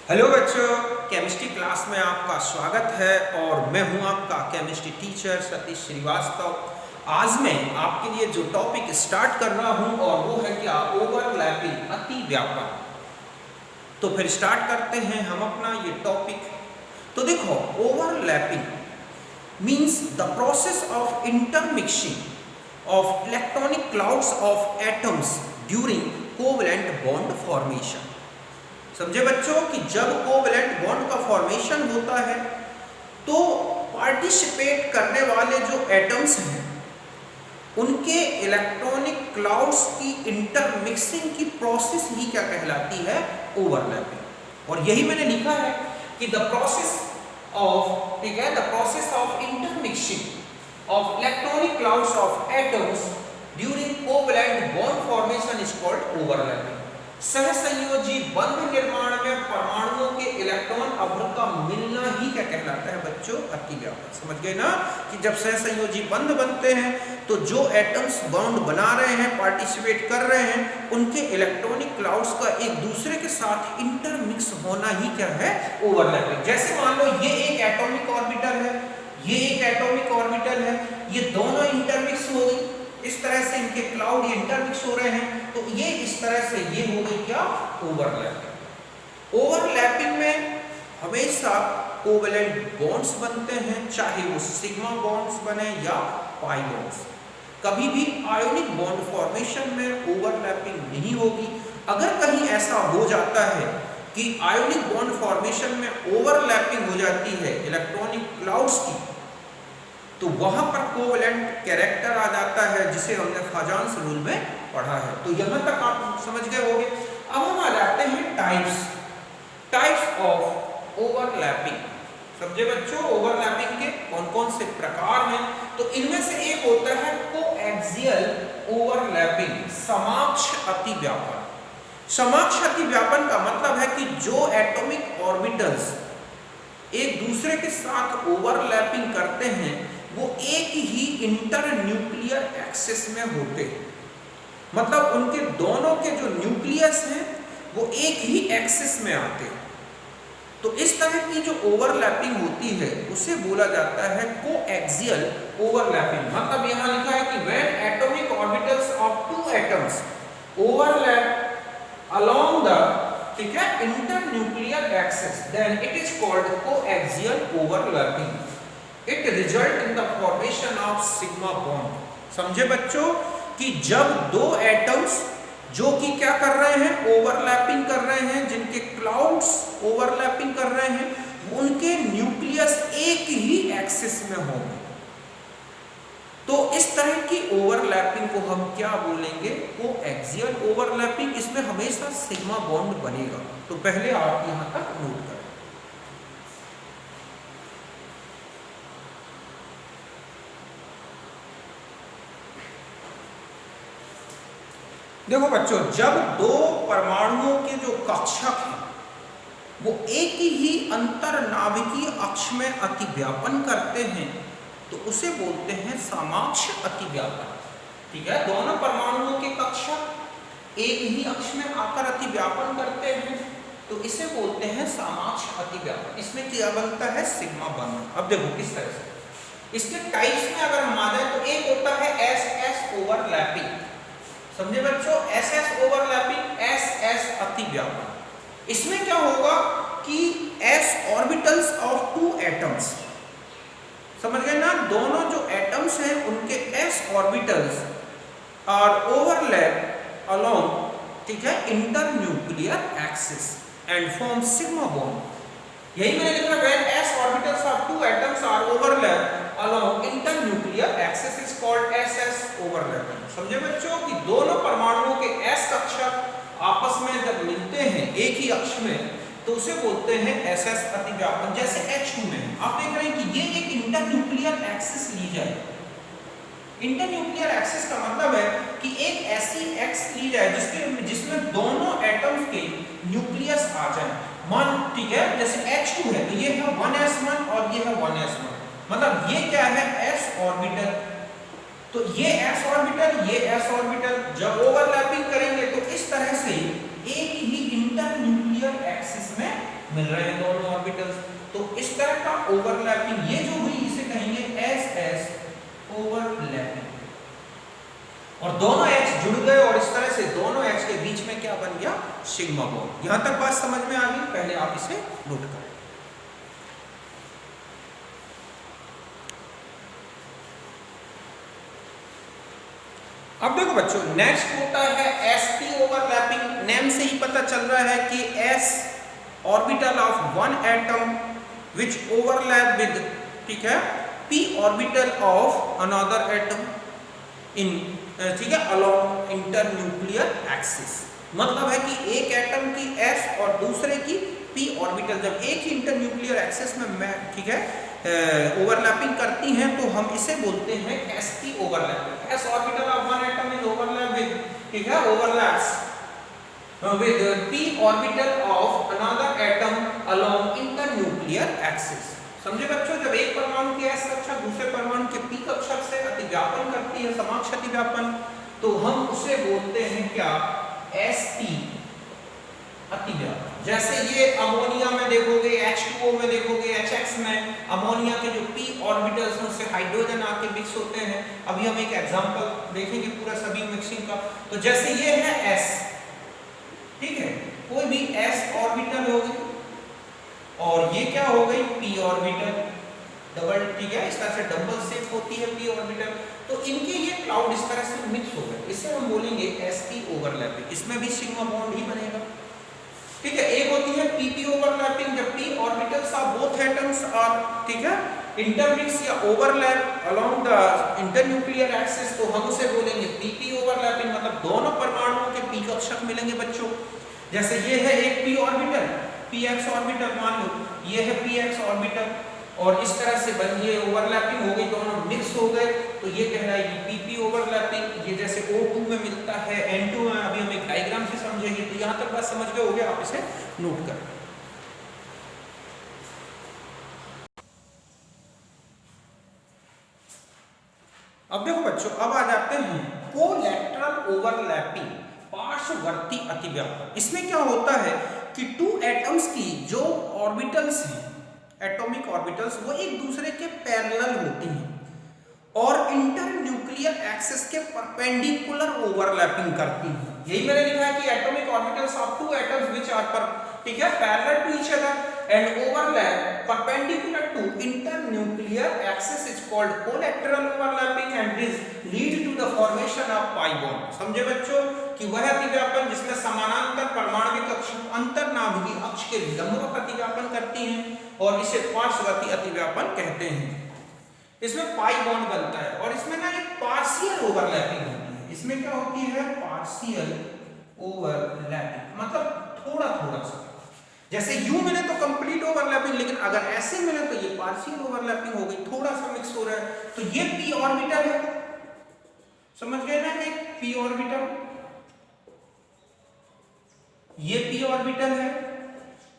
Hello बच्चों, chemistry class में आपका स्वागत है और मैं हूं आपका केमिस्ट्री टीचर सतीश श्रीवास्तव। आज मैं आपके लिए जो टॉपिक स्टार्ट कर रहा हूं और वो है क्या, ओवरलैपिंग, अति व्यापन। तो फिर स्टार्ट करते हैं हम अपना ये टॉपिक। तो देखो, overlapping means the process of intermixing of electronic clouds of atoms during covalent bond formation. समझे बच्चों कि जब कोवैलेंट बॉन्ड का फॉर्मेशन होता है तो पार्टिसिपेट करने वाले जो एटम्स हैं उनके इलेक्ट्रॉनिक क्लाउड्स की इंटरमिक्सिंग की प्रोसेस ही क्या कहलाती है, ओवरलैपिंग। और यही मैंने लिखा है कि द प्रोसेस ऑफ, ठीक है, the process of intermixing of electronic clouds of atoms during covalent bond formation is called overlapping. सहसंयोजी बंध निर्माण में परमाणुओं के इलेक्ट्रॉन अभ्र का मिलना ही क्या कहलाता है बच्चों, अतिव्यापन। समझ गए ना कि जब सहसंयोजी बंध बनते हैं तो जो एटम्स बॉन्ड बना रहे हैं, पार्टिसिपेट कर रहे हैं, उनके इलेक्ट्रॉनिक क्लाउड्स का एक दूसरे के साथ इंटरमिक्स होना ही क्या है, ओवरलैपिंग। जैसे मान लो ये एक एटॉमिक ऑर्बिटल है, ये एक एटॉमिक ऑर्बिटल है, ये दोनों इंटरमिक्स हो गई, इस तरह से इनके क्लाउड इंटरमिक्स हो रहे हैं, तो ये इस तरह से ये हो गई क्या, ओवरलैपिंग। ओवरलैपिंग में हमेशा कोवैलेंट बॉन्ड्स बनते हैं, चाहे वो सिग्मा बॉन्ड्स बने या पाई बॉन्ड्स। कभी भी आयोनिक बॉन्ड फॉर्मेशन में ओवरलैपिंग नहीं होगी। अगर कहीं ऐसा हो जाता है कि आयोनिक बॉन्ड फॉर्मेशन में ओवरलैपिंग हो जाती है इलेक्ट्रॉनिक क्लाउड्स की, तो वहां पर कोवैलेंट कैरेक्टर आ जाता है जिसे हमने फाजान्स रूल में पढ़ा है। तो यहां तक आप समझ गए होंगे। अब हम आ जाते हैं टाइप्स ऑफ ओवरलैपिंग। समझे बच्चों, ओवरलैपिंग के कौन कौन से प्रकार हैं? तो इनमें से एक होता है कोएक्सियल ओवरलैपिंग, समाक्ष अतिव्यापन। समाक्ष अतिव्यापन का मतलब है कि जो एटॉमिक ऑर्बिटल्स एक दूसरे के साथ ओवरलैपिंग करते हैं वो एक ही इंटरन्यूक्लियर एक्सिस में होते हैं। मतलब उनके दोनों के जो न्यूक्लियस हैं वो एक ही एक्सिस में आते हैं। तो इस तरह की जो ओवरलैपिंग होती है उसे बोला जाता है कोएक्सियल ओवरलैपिंग। मतलब यहां लिखा है कि when atomic orbitals of two atoms overlap along the, ठीक है, internuclear axis, then it is called coaxial overlapping. It result in the formation of sigma bond. समझे बच्चों कि जब दो एटम्स जो कि क्या कर रहे हैं, ओवरलैपिंग कर रहे हैं, जिनके क्लाउड्स ओवरलैपिंग कर रहे हैं, उनके न्यूक्लियस एक ही एक्सिस में होंगे। तो इस तरह की ओवरलैपिंग को हम क्या बोलेंगे, कोएक्सियल ओवरलैपिंग। इसमें हमेशा सिग्मा बॉन्ड बनेगा। तो पहले आप यहां तक नोट करें। देखो बच्चों, जब दो परमाणुओं के जो कक्षक हैं वो एक ही अंतरनाभिकीय अक्ष में अतिव्यापन करते हैं तो उसे बोलते हैं समाक्ष अतिव्यापन। ठीक है, दोनों परमाणुओं के कक्षक एक ही अक्ष में आकर अतिव्यापन करते हैं तो इसे बोलते हैं समाक्ष अतिव्यापन। इसमें क्या बनता है, सिग्मा बॉन्ड। अब देखो किस तरह से इसके टाइप्स में अगर हम आ जाए तो एक होता है एस एस ओवरलैपिंग। समझे बच्चों, S S overlapping, S S अतिव्यापन। इसमें क्या होगा कि S orbitals of two atoms, समझ गए ना, दोनों जो एटम्स हैं उनके S orbitals are overlap along, ठीक है, internuclear axis and form sigma bond. यही मैंने लिखा, when S orbitals of two atoms are overlap along internuclear axis is called S S overlapping. समझे बच्चों कि दोनों परमाणुओं के एस कक्षक आपस में जब मिलते हैं एक ही अक्ष में तो उसे बोलते हैं एस एस अतिव्यापन। जैसे H2 में आप देख रहे हैं कि ये एक इंटरन्यूक्लियर एक्सिस ली जाए। इंटरन्यूक्लियर एक्सिस का मतलब है कि एक ऐसी एक्स ली जाए जिसमें दोनों एटम्स के न्यूक्लियस आ जाए। मान, ठीक है, जैसे H2 है तो ये है 1s1 और ये है 1s1। मतलब ये क्या है, s ऑर्बिटल। तो ये s ऑर्बिटल, ये s ऑर्बिटल जब ओवरलैपिंग करेंगे तो इस तरह से एक ही इंटरन्यूक्लियर एक्सिस में मिल रहे हैं दोनों ऑर्बिटल्स। तो इस तरह का ओवरलैपिंग ये जो हुई इसे कहेंगे एस ओवरलैपिंग। और दोनों एच जुड़ गए और इस तरह से दोनों एच के बीच में क्या बन गया, सिग्मा बॉन्ड। यहां तक बात समझ में आ गई, पहले आप इसे नोट करें। अब देखो बच्चों, नेक्स्ट होता है sp ओवरलैपिंग। नेम से ही पता चल रहा है कि s orbital of one atom which overlap with, ठीक है, p orbital of another atom in, ठीक है, अलोंग इंटरन्यूक्लियर एक्सिस। मतलब है कि एक एटम की s और दूसरे की p ऑर्बिटल जब एक ही इंटरन्यूक्लियर एक्सिस में, ठीक है, ओवरलैपिंग करती हैं तो हम इसे बोलते हैं sp overlapping. s orbital of one atom is overlap with, ठीक है, overlaps with p orbital of another atom along internuclear axis। समझे बच्चों, जब एक परमाणु की s कक्षा दूसरे परमाणु के p कक्षा से अतिव्यापन करती है, समाक्ष अतिव्यापन, तो हम उसे बोलते हैं क्या, sp अतिव्यापन। जैसे ये अमोनिया में देखोगे, H2O में देखोगे, HX में अमोनिया के जो p ऑर्बिटल्स हैं उससे हाइड्रोजन आके मिक्स होते हैं। अभी हम एक एग्जांपल देखेंगे पूरा सभी मिक्सिंग का। तो जैसे ये है s, ठीक है, कोई भी s ऑर्बिटल हो गई और ये क्या हो गई, p ऑर्बिटल डबल, ठीक है, इस तरह से डबल शेप होती है p ऑर्बिटल। तो इनके ये क्लाउड इस तरह से मिक्स हो गए, इसे हम बोलेंगे sp ओवरलैपिंग। इसमें भी सिग्मा बॉन्ड ही बनेगा, ठीक है। एक होती है pp ओवरलैपिंग, जब p orbitals of both atoms are, ठीक है, इंटरमिक्स या overlap along the internuclear axis, तो हम उसे बोलेंगे pp ओवरलैपिंग। मतलब दोनों परमाणुओं के p कक्षक मिलेंगे बच्चों। जैसे ये है एक p ऑर्बिटल, px ऑर्बिटल मान लो, ये है px ऑर्बिटल और इस तरह से बन, ये ओवरलैपिंग हो गई, दोनों मिक्स हो गए, तो ये कहलाएगी pp ओवरलैपिंग। ये जैसे O2 में मिलता है N2 में, अभी हम एक डायग्राम से समझेंगे। तो यहां तक बात समझ गए होगे, आप इसे नोट करें। अब देखो बच्चों, अब आ जाते हैं कोलैटरल ओवरलैपिंग, पार्श्ववर्ती अतिव्यापन। इसमें क्या होता है कि टू एटम्स की जो ऑर्बिटल्स हैं, एटॉमिक ऑर्बिटल्स, वो एक दूसरे के पैरेलल होती हैं और इंटरन्यूक्लियर एक्सिस के परपेंडिकुलर ओवरलैपिंग करती हैं। यही मैंने लिखा है कि atomic orbitals of two atoms which are पर, ठीक है, parallel to each other and overlap perpendicular to internuclear axis is called collateral overlapping and this lead to the formation of pi bond। समझे बच्चों कि वह अतिव्यापन जिसमें समानांतर परमाणविक अक्ष अंतर्नाभिकीय अक्ष के लंबवत अतिव्यापन करती हैं और इसे पार्श्ववर्ती अतिव्यापन कहते हैं। इसमें पाई बॉन्ड बनता है और इसमें ना एक पार्शियल ओवरलैपिंग होती है। इसमें क्या होती है, पार्शियल ओवरलैपिंग, मतलब थोड़ा थोड़ा सा। जैसे यू मिले तो कंप्लीट ओवरलैपिंग, लेकिन अगर ऐसे मिले तो ये पार्शियल ओवरलैपिंग हो गई, थोड़ा सा मिक्स हो रहा है। तो ये p ऑर्बिटल है, समझ गए ना, एक p ऑर्बिटल, ये p ऑर्बिटल है,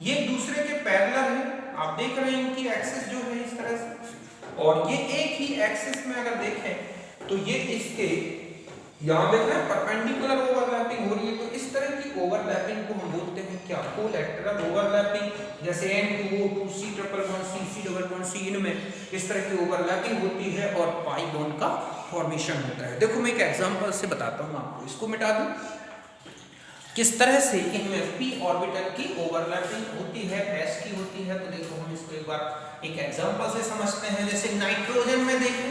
ये दूसरे के पैरेलल है। आप देख रहे हैं इनकी एक्सिस जो है इस तरह से, और ये एक ही एक्सिस में अगर देखें तो ये इसके यहां देख रहे हैं परपेंडिकुलर ओवरलैपिंग हो रही है। तो इस तरह की ओवरलैपिंग को हम बोलते हैं क्या, कोलैटरल ओवरलैपिंग। जैसे N2O2 C111C C111C इनमें इस तरह की ओवरलैपिंग होती है और पाई बॉन्ड का फॉर्मेशन होता है। देखो मैं एक एग्जांपल से बताता हूं आपको, इसको मिटा दूं, किस तरह से इनमें p ऑर्बिटल की ओवरलैपिंग होती है, s की होती है। तो देखो हम इसको एक बार एक एग्जांपल से समझते हैं। जैसे नाइट्रोजन में देखो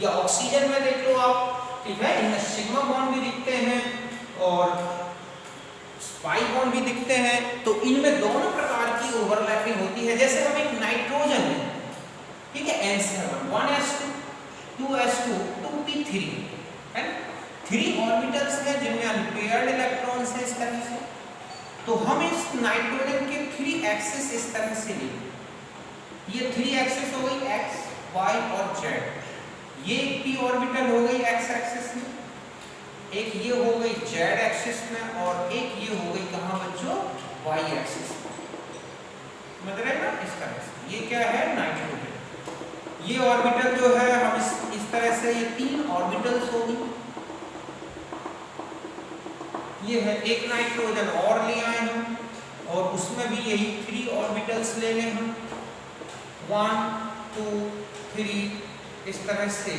या ऑक्सीजन में देख लो आप, ठीक है, इनमें सिग्मा बॉन्ड भी दिखते हैं और पाई बॉन्ड भी दिखते हैं। तो इनमें दोनों प्रकार की ओवरलैपिंग होती है। जैसे हम एक नाइट्रोजन है, ठीक है, N7 1s2 2s2 2p3 है, 3 ऑर्बिटल्स हैं जिनमें अनपेयर्ड इलेक्ट्रॉन्स हैं इस तरह से। तो हम इस नाइट्रोजन के 3 एक्सिस इस तरह से लेंगे। ये 3 एक्सिस हो गई x, y और z। ये p ऑर्बिटल हो गई x एक्सिस में, एक ये हो गई z एक्सिस में और एक ये हो गई कहां बच्चों, y एक्सिस में। समझ रहे हैं ना, इस तरह से। ये क्या है, नाइट्रोजन। ये ऑर्बिटल जो है हम इस तरह से, ये 3 ऑर्बिटल्स हो गई। ये है एक नाइट्रोजन और ले आए हम और उसमें भी यही 3 और ऑर्बिटल्स ले लें हम 1 2 3 इस तरह से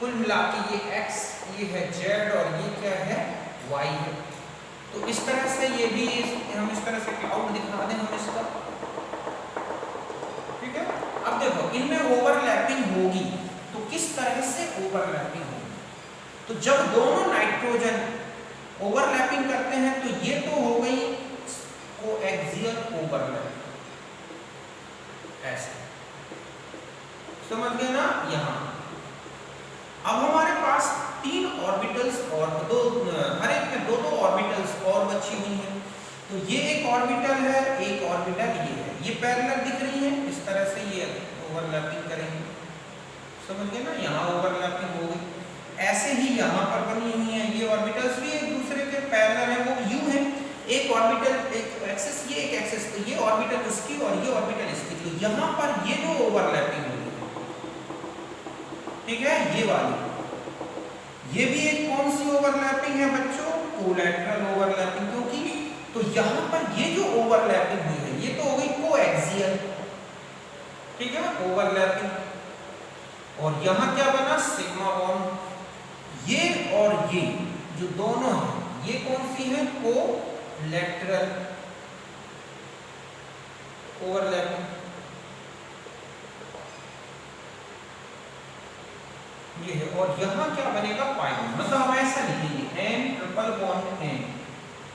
कुल मिला के ये x ये है z और ये क्या है y है। तो इस तरह से ये भी हम इस तरह से क्लाउड दिखा दें हम इसका, ठीक है। अब देखो इनमें ओवरलैपिंग होगी तो किस तरह से ओवरलैपिंग होगी, तो जब दोनों नाइट्रोजन ओवरलैपिंग करते हैं तो ये तो हो गई कोएक्सियल ओवरलैपिंग, ऐसे समझ गए ना। यहाँ अब हमारे पास 3 ऑर्बिटल्स और हर एक में 2 ऑर्बिटल्स और बची हुई हैं। तो ये एक ऑर्बिटल है, एक ऑर्बिटल ये है, ये पैरेलल दिख रही है, इस तरह से ये ओवरलैपिंग करेंगे, समझ गए ना। यहाँ ओवरलैपिंग हो गई। ऐसे ही यहाँ पर बनी हुई है ये ऑर्बिटल्स भी एक दूसरे के पैरेलल है, वो यू है। एक ऑर्बिटल एक एक्सिस ये एक एक्सिस, तो ये ऑर्बिटल उसकी और ये ऑर्बिटल इसकी। तो यहाँ पर ये जो ओवरलैपिंग हुई है, ठीक है, ये वाली, ये भी एक कौन सी ओवरलैपिंग है बच्चों, कोलैटरल ओवरलैपिंग। क्योंकि तो यहाँ पर ये जो ओवरलैपिंग हुई है ये तो हो गई कोएक्सियल, ठीक है, ओवरलैपिंग। और यहाँ क्या बना, सिग्मा बॉन्ड। ये और ये जो दोनों हैं ये कौन सी है, कोलैटरल ओवरलैपिंग। ये है। और यहाँ क्या बनेगा, पाई बॉन्ड। मतलब हम ऐसा लिखेंगे एन ट्रिपल बॉन्ड एन,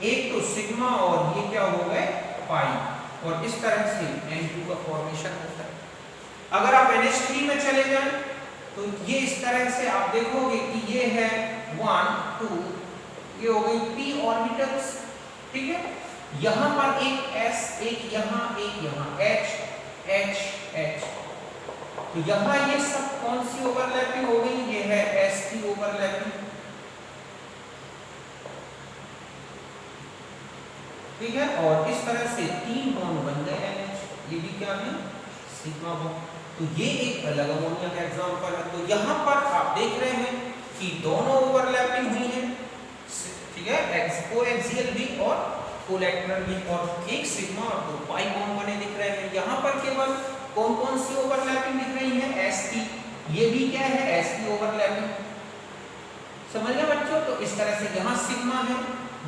एक तो सिग्मा और ये क्या हो गए पाई, और इस तरह से N2 का फॉर्मेशन होता है। अगर आप NH3 में चले जाएं तो ये इस तरह से आप देखोगे कि ये है 1 2, ये हो गई p ऑर्बिटल्स, ठीक है। यहाँ पर एक s, एक यहाँ h h h। तो यहाँ ये सब कौन सी ओवरलैपिंग हो गई, ये है sp ओवरलैपिंग, ठीक है। और इस तरह से 3 बॉन्ड बन गए NH, ये भी क्या है, सिग्मा बॉन्ड। तो ये एक अलग अमोनिया का एग्जांपल है। तो यहाँ पर आप देख रहे हैं कि दोनों ओवरलैपिंग हुई है, ठीक है, कोएक्सियल भी और कोलैटरल भी, और एक सिग्मा और 2 पाई बॉन्ड बने दिख रहे हैं। यहाँ पर केवल कौन कौन सी ओवरलैपिंग दिख रही है, sp, ये भी क्या है sp ओवरलैपिंग, समझ गए बच्चों। तो इस तरह से यहाँ सिग्मा है,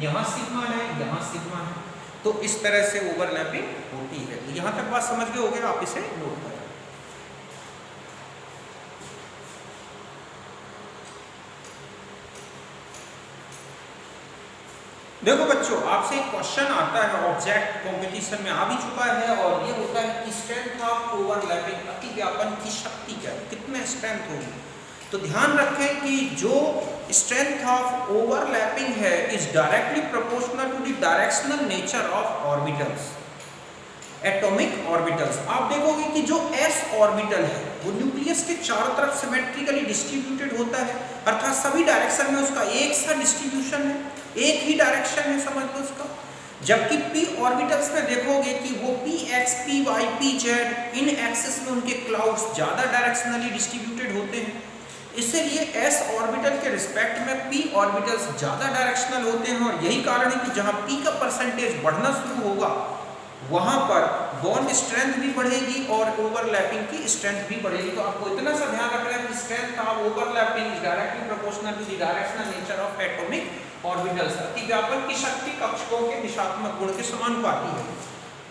यहाँ सिग्मा है, यहाँ सिग्मा है, तो इस तरह से ओवरलैपिंग होती है। तो यहाँ तक बात समझ गए होगे, आप इसे नोट करें। देखो बच्चों, आपसे एक क्वेश्चन आता है, ऑब्जेक्ट कंपटीशन में आ भी चुका है, और ये होता है कि स्ट्रेंथ ऑफ ओवरलैपिंग, अतिव्यापन की शक्ति क्या है, कितने स्ट्रेंथ होगी। तो ध्यान रखें कि जो स्ट्रेंथ ऑफ ओवरलैपिंग है is directly proportional to the directional nature of orbitals, atomic orbitals. आप देखोगे कि जो s ऑर्बिटल है वो न्यूक्लियस के चारों तरफ सिमेट्रिकली डिस्ट्रीब्यूटेड होता है, अर्थात सभी डायरेक्शन में उसका एक सा डिस्ट्रीब्यूशन है, एक ही डायरेक्शन है, समझ लो उसका। जबकि p ऑर्बिटल्स में देखोगे कि वो px, py, pz इन एक्सिस में उनके क्लाउड्स ज्यादा डायरेक्शनली डिस्ट्रीब्यूटेड होते हैं। इसलिए s ऑर्बिटल के रिस्पेक्ट में p ऑर्बिटल्स ज्यादा डायरेक्शनल होते हैं, और यही कारण है कि जहां p का परसेंटेज बढ़ना शुरू होगा वहां पर बॉन्ड स्ट्रेंथ भी बढ़ेगी और ओवरलैपिंग की स्ट्रेंथ भी बढ़ेगी। तो आपको इतना सा ध्यान रखना है कि strength of overlapping is directly proportional to the directional nature of atomic orbitals. अतिव्यापन की शक्ति कक्षकों के दिशात्मक गुण के समानुपाती है।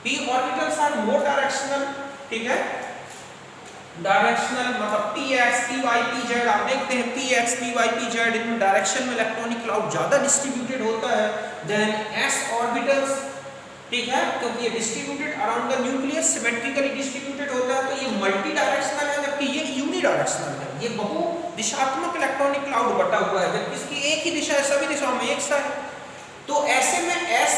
p orbitals are more directional, ठीक है, डायरेक्शनल मतलब px, py, pz। आप देखते हैं px, py, pz इन डायरेक्शन में इलेक्ट्रॉनिक क्लाउड ज्यादा डिस्ट्रीब्यूटेड होता है देन s ऑर्बिटल्स, ठीक है, क्योंकि ये distributed around the nucleus symmetrically distributed होता है। तो ये मल्टी डायरेक्शनल है, जबकि ये यूनि डायरेक्शनल है, ये बहु दिशात्मक इलेक्ट्रॉनिक क्लाउड बटा हुआ है, जबकि इसकी एक ही दिशा है, सभी दिशाओं में एक सा है। तो ऐसे में s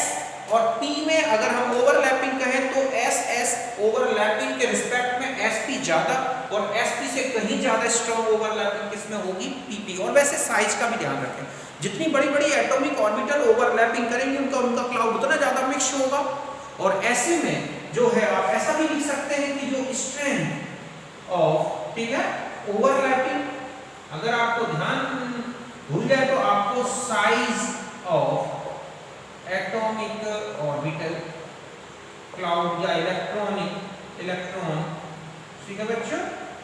और p में अगर हम ओवरलैपिंग कहें तो s ओवरलैपिंग के रिस्पेक्ट में sp ज्यादा, और sp से कहीं ज्यादा स्ट्रॉन्ग ओवरलैपिंग किसमें होगी, pp। और वैसे साइज का भी ध्यान रखें, जितनी बड़ी बड़ी एटॉमिक ऑर्बिटल ओवरलैपिंग करेंगे उनका क्लाउड उतना ज्यादा मिक्स होगा। और ऐसे में जो है आप ऐसा भी लिख सकते हैं कि जो स्ट्रेंथ ऑफ, ठीक है, ओवरलैपिंग, अगर आपको ध्यान भूल जाए तो आपको size of atomic orbital cloud या इलेक्ट्रॉन, ठीक है बच्चों,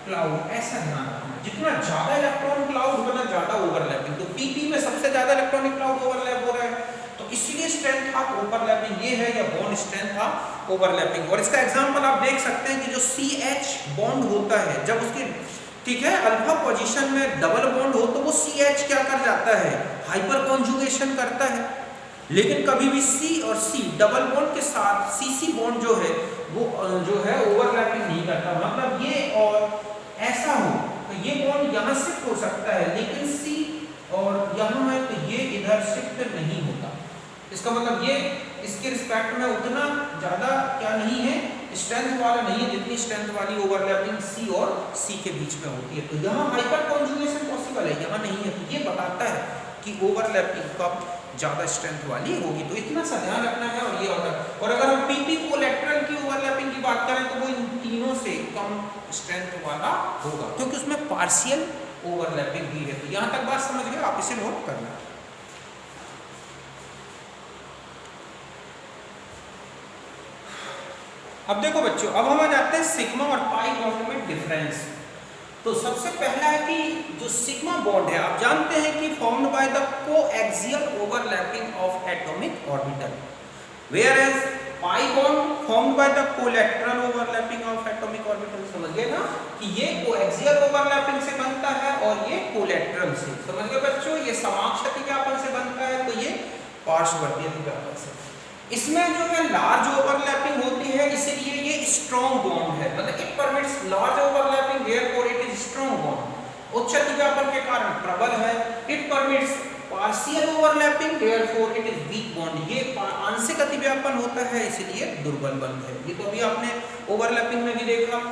क्लाउड, ऐसा ध्यान रखना। जितना ज्यादा इलेक्ट्रॉन क्लाउड उतना ज्यादा ओवरलैपिंग। तो पीपी में सबसे ज्यादा इलेक्ट्रॉनिक क्लाउड ओवरलैप हो रहा है, तो इसीलिए स्ट्रेंथ ऑफ ओवरलैपिंग ये है, या बॉन्ड स्ट्रेंथ ऑफ ओवरलैपिंग। और इसका एग्जांपल आप देख सकते हैं कि जो CH बॉन्ड होता है, जब उसकी, ठीक है, अल्फा पोजीशन में डबल बॉन्ड हो तो वो CH क्या कर जाता है, हाइपर कॉन्जुगेशन करता है। लेकिन कभी भी C और C डबल बॉन्ड के साथ CC बॉन्ड जो है वो जो है ओवरलैपिंग नहीं करता। मतलब ये और ऐसा हो तो ये बॉन्ड यहाँ शिफ्ट हो सकता है, लेकिन C और यहाँ है तो ये इधर शिफ्ट नहीं होता। इसका मतलब ये इसके रिस्पेक्ट में उतना ज्यादा क्या नहीं है, स्ट्रेंथ वाला नहीं है, जितनी स्ट्रेंथ वाली ओवरलैपिंग C और C के बीच में होती है। तो यहाँ हाइपर कॉन्जुगेशन पॉसिबल है, यहाँ नहीं है। तो ये बताता है कि ओवरलैपिंग कब ज्यादा स्ट्रेंथ वाली होगी। तो इतना सा ध्यान रखना है। और ये ऑर्डर, और अगर हम पीपी कोलैटरल की ओवरलैपिंग की बात करें तो वो इन तीनों से कम स्ट्रेंथ वाला होगा, क्योंकि उसमें पार्शियल ओवरलैपिंग भी है। तो यहाँ तक बात समझ गए, आप इसे नोट करना। अब देखो बच्चों, अब हम आ जाते हैं सिग्मा और पाई बॉन्ड में डिफरेंस। तो सबसे पहला है कि जो सिग्मा बॉन्ड है, आप जानते हैं कि formed by the coaxial overlapping of atomic orbital, whereas pi bond formed by the collateral overlapping of atomic orbital. समझ गए ना कि ये कोएक्सियल ओवरलैपिंग से बनता है और ये कोलैटरल से। समझ गए बच्चों, ये समाक्षति व्यापन से बनता है, तो ये पार्श्ववर्ती व्यापन से। इसमें जो है लार्ज ओवरलैपिंग होती है, इसलिए ये स्ट्रॉन्ग बॉन्ड है। मतलब it permits large overlapping, therefore it is strong bond. उच्च व्यापन के कारण प्रबल है। It permits partial overlapping, therefore it is weak bond. ये आंशिक अतिव्यापन होता है, इसलिए दुर्बल बंध है। ये तो अभी आपने ओवरलैपिंग में भी देखा।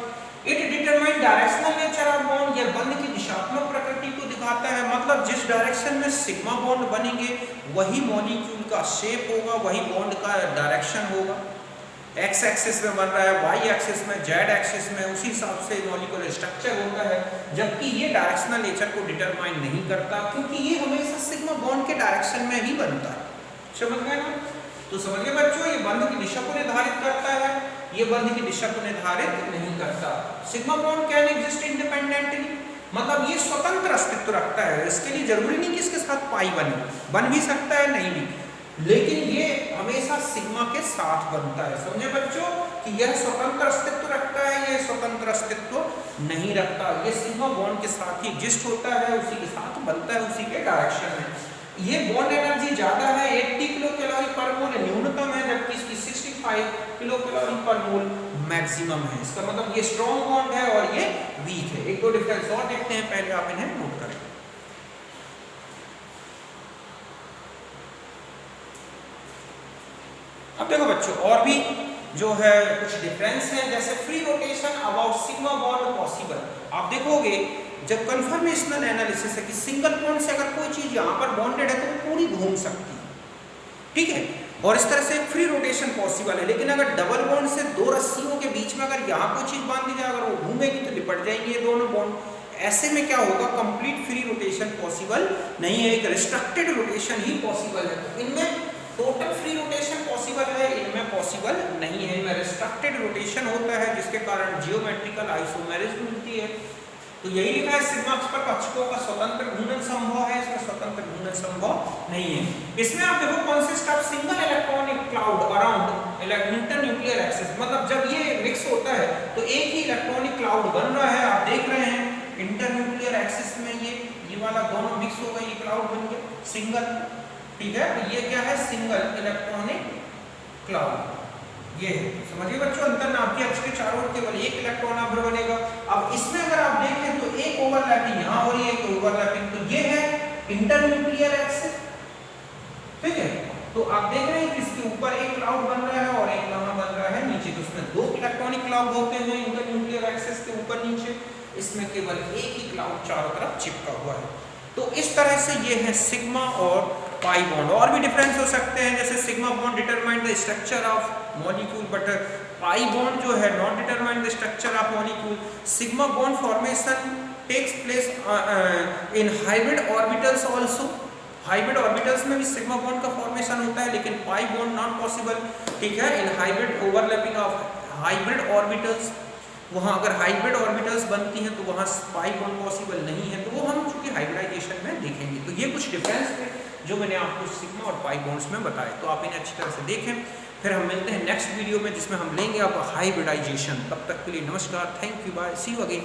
It determine directional nature of bond, यह बंध की दिशात्मक प्रकृति को दिखाता है। मतलब जिस डायरेक्शन में सिग्मा बॉन्ड बनेंगे वही मॉलिक्यूल का शेप होगा, वही बॉन्ड का डायरेक्शन होगा। एक्स एक्सिस में बन रहा है, वाई एक्सिस में, जेड एक्सिस में, उसी हिसाब से मॉलिक्यूलर स्ट्रक्चर होता है। जबकि ये डायरेक्शनल नेचर को डिटरमाइन नहीं करता, क्योंकि ये हमेशा सिग्मा बॉन्ड के डायरेक्शन में ही बनता है। समझ गए ना? तो समझ गए बच्चों, ये बंध की दिशा को निर्धारित करता है, ये बंध की दिशा को निर्धारित नहीं करता। Sigma bond can exist independently, मतलब ये स्वतंत्र अस्तित्व रखता है। इसके लिए जरूरी नहीं कि इसके साथ पाई बन भी सकता है, नहीं भी, लेकिन ये हमेशा सिग्मा के साथ बनता है। समझे बच्चों कि यह स्वतंत्र अस्तित्व रखता है, यह स्वतंत्र अस्तित्व नहीं रखता। ये सिग्मा बॉन्ड के साथ ही एग्जिस्ट होता है, उसी के साथ बनता है, उसी के डायरेक्शन में। ये बॉन्ड एनर्जी ज्यादा है, 80 किलो कैलोरी पर मोल न्यूनतम है, जबकि इसकी 65 किलो कैलोरी पर मोल मैक्सिमम है। इसका मतलब ये स्ट्रॉन्ग बॉन्ड है और ये वीक है। एक दो डिफरेंस और देखते हैं, पहले आप इन्हें नोट करें। अब देखो बच्चों, और भी जो है कुछ डिफरेंस है, जैसे free rotation about sigma bond possible. आप देखोगे जब कन्फर्मेशनल एनालिसिस है कि सिंगल बॉन्ड से अगर कोई चीज यहाँ पर बॉन्डेड है तो वो पूरी घूम सकती है, ठीक है, और इस तरह से फ्री रोटेशन पॉसिबल है। लेकिन अगर डबल बॉन्ड से दो रस्सियों के बीच में अगर यहाँ कोई चीज बांध दी जाए, अगर वो घूमेगी तो लिपट जाएंगे ये दोनों बॉन्ड। ऐसे में क्या होगा, कंप्लीट फ्री रोटेशन पॉसिबल नहीं है, एक रिस्ट्रिक्टेड रोटेशन ही पॉसिबल है। तो इनमें टोटल फ्री रोटेशन पॉसिबल है, इनमें पॉसिबल नहीं है। इनमें रिस्ट्रिक्टेड रोटेशन होता है, जिसके कारण जियोमेट्रिकल आइसोमेरिज्म मिलती है। तो यही लिखा है, सिग्मा अक्ष पर कक्षकों का स्वतंत्र घूर्णन संभव है, इसका स्वतंत्र घूर्णन संभव नहीं है। इसमें आप देखो consist of single electronic cloud around internuclear axis. मतलब जब ये मिक्स होता है तो एक ही इलेक्ट्रॉनिक क्लाउड बन रहा है। आप देख रहे हैं इंटरन्यूक्लियर एक्सिस में ये वाला दोनों मिक्स हो गए, ये क्लाउड बन गया सिंगल, ठीक है। तो ये क्या है, सिंगल इलेक्ट्रॉनिक क्लाउड। ये समझिए बच्चों, अंतर्नाभिकीय अक्ष के चारों ओर केवल एक इलेक्ट्रॉन आव्र बनेगा। अब इसमें अगर आप देखें तो एक ओवरलैपिंग यहाँ हो रही है, एक ओवरलैपिंग, तो ये है इंटरन्यूक्लियर एक्सिस, ठीक है। तो आप देख रहे हैं कि इसके ऊपर एक क्लाउड बन रहा है और एक कहाँ बन रहा है, नीचे। तो उसमें दो इलेक्ट्रॉनिक क्लाउड होते हैं इंटरन्यूक्लियर एक्सिस के ऊपर नीचे, इसमें केवल एक ही क्लाउड चारों तरफ चिपका हुआ है। तो इस तरह से ये है सिग्मा और पाई बॉन्ड। और भी डिफरेंस हो सकते हैं, जैसे sigma bond determine the structure of molecule, but pi bond जो है not determine the structure of molecule. Sigma bond formation takes place in hybrid orbitals also, hybrid orbitals में भी सिग्मा बॉन्ड का फॉर्मेशन होता है, लेकिन पाई बॉन्ड नॉट पॉसिबल, ठीक है। In hybrid overlapping of hybrid orbitals, वहाँ अगर हाइब्रिड ऑर्बिटल्स बनती हैं तो वहाँ पाई बॉन्ड पॉसिबल नहीं है, तो वो हम चूंकि हाइब्रिडाइजेशन में देखेंगे। तो ये कुछ डिफरेंस थे जो मैंने आपको सिग्मा और पाई बॉन्ड्स में बताए, तो आप इन्हें अच्छी तरह से देखें। फिर हम मिलते हैं नेक्स्ट वीडियो में जिसमें हम लेंगे आप हाइब्रिडाइजेशन। तब तक के लिए नमस्कार, thank you, bye, see you again.